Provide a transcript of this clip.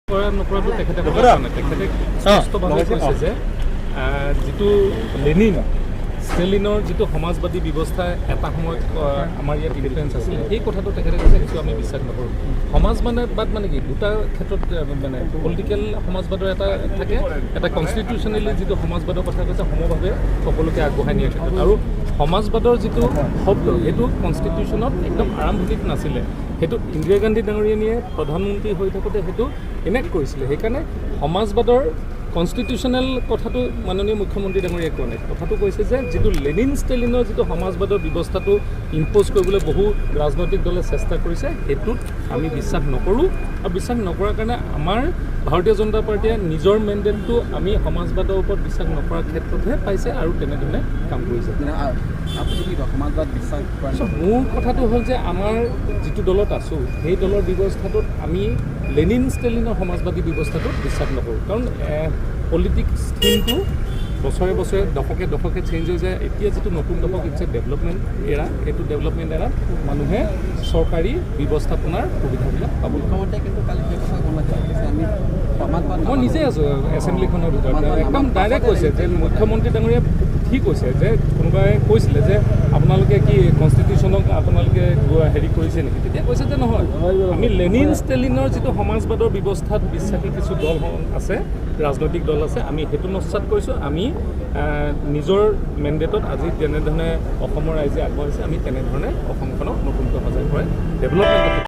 নকৰাটো তেখেতে কথা নাই তেখেতে স্পষ্টভাৱে কৈছে যে যিটো লেনিন ষ্টেলিনৰ যিটো সমাজবাদী ব্যৱস্থা এটা সময়ত আমাৰ ইয়াত ইনফ্লুৱেঞ্চ আছিলে সেই কথাটো তেখেতে কৈছে কিছু আমি বিশ্বাস নকৰোঁ সমাজবাদ মানে কি দুটা ক্ষেত্ৰত মানে পলিটিকেল সমাজবাদৰ এটা থাকে এটা কনষ্টিটিউশ্যনেলি যিটো সমাজবাদৰ কথা কৈছে সমভাৱে সকলোকে আগবঢ়াই নিয়াৰ ক্ষেত্ৰত আৰু সমাজবাদৰ যিটো শব্দ সেইটো কনষ্টিটিউশ্যনত একদম আৰম্ভণিত নাছিলে সেইটো ইন্দিৰা গান্ধী ডাঙৰীয়ানীয়ে প্ৰধানমন্ত্ৰী হৈ থাকোঁতে সেইটো এনেক্ট কৰিছিলে সেইকাৰণে সমাজবাদৰ কনষ্টিটিউশ্যনেল কথাটো মাননীয় মুখ্যমন্ত্ৰী ডাঙৰীয়াই কোৱা নাই কথাটো কৈছে যে যিটো লেনিন ষ্টেলিনৰ যিটো সমাজবাদৰ ব্যৱস্থাটো ইম্প'জ কৰিবলৈ বহু ৰাজনৈতিক দলে চেষ্টা কৰিছে সেইটোত আমি বিশ্বাস নকৰোঁ আৰু বিশ্বাস নকৰাৰ কাৰণে আমাৰ ভাৰতীয় জনতা পাৰ্টীয়ে নিজৰ মেণ্ডেটটো আমি সমাজবাদৰ ওপৰত বিশ্বাস নকৰাৰ ক্ষেত্ৰতহে পাইছে আৰু তেনেধৰণে কাম কৰিছে সমাজবাদ বিশ্বাস মোৰ কথাটো হ'ল যে আমাৰ যিটো দলত আছোঁ সেই দলৰ ব্যৱস্থাটোত আমি লেনিন ষ্টেলিনৰ সমাজবাদী ব্যৱস্থাটোত বিশ্বাস নকৰোঁ কাৰণ পলিটিক্স থিমটো বছৰে বছৰে দশকে চেঞ্জ হৈ যায় এতিয়া যিটো নতুন দশক ইটছ এ ডেভেলপমেণ্ট এৰা এইটো ডেভেলপমেণ্ট এৰাত মানুহে চৰকাৰী ব্যৱস্থাপনাৰ সুবিধাবিলাক পাব কিন্তু কালি সেই কথা আমি সমাজবাদ মই নিজে আছোঁ এছেম্বলিখনৰ ভিতৰত একদম ডাইৰেক্ট কৈছে যে মুখ্যমন্ত্ৰী ডাঙৰীয়াই ঠিক কৈছে যে কোনোবাই কৈছিলে যে আপোনালোকে কি কনষ্টিটিউশ্যনক আপোনালোকে হেৰি কৰিছে নেকি তেতিয়া কৈছে যে নহয় আমি লেনিন ষ্টেলিনৰ যিটো সমাজবাদৰ ব্যৱস্থাত বিশ্বাসী কিছু দল আছে ৰাজনৈতিক দল আছে আমি সেইটো নস্যাৎ কৰিছোঁ আমি নিজৰ মেণ্ডেটত আজি যেনেধৰণে অসমৰ ৰাইজে আগবাঢ়িছে আমি তেনেধৰণে অসমখনক নতুনকৈ সজাই পৰাই ডেভেলপমেণ্ট